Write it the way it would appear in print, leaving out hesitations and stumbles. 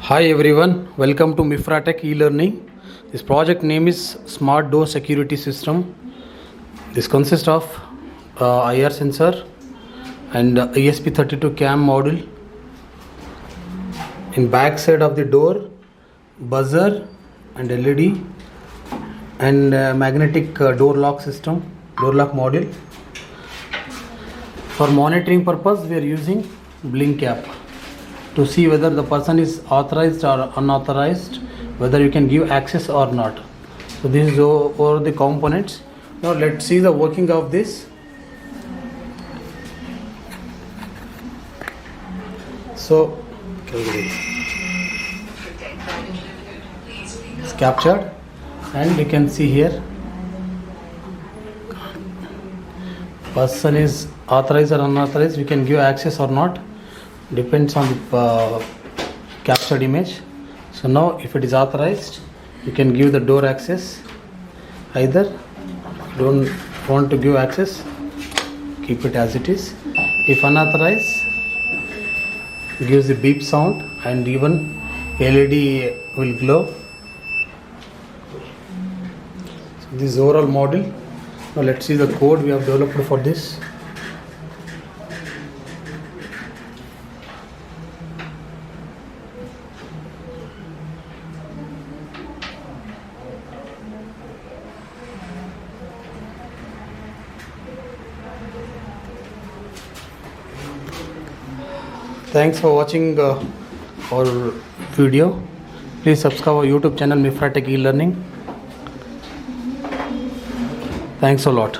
Hi everyone, welcome to Mifratech eLearning. This project name is Smart Door Security System. This consists of IR sensor and ESP32 cam module. In back side of the door, buzzer and LED and magnetic door lock system, door lock module. For monitoring purpose, we are using blink app to see whether the person is authorized or unauthorized, whether you can give access or not. So this is over the components. Now let's see the working of this. So it's captured and you can see here person is authorized or unauthorized, you can give access or not, depends on the captured image. So now if it is authorized, you can give the door access. Either don't want to give access, keep it as it is. If unauthorized, gives the beep sound and even LED will glow. So this is overall model. Now let's see the code we have developed for this. Thanks for watching our video. Please subscribe our YouTube channel Mifratech eLearning. Thanks a lot.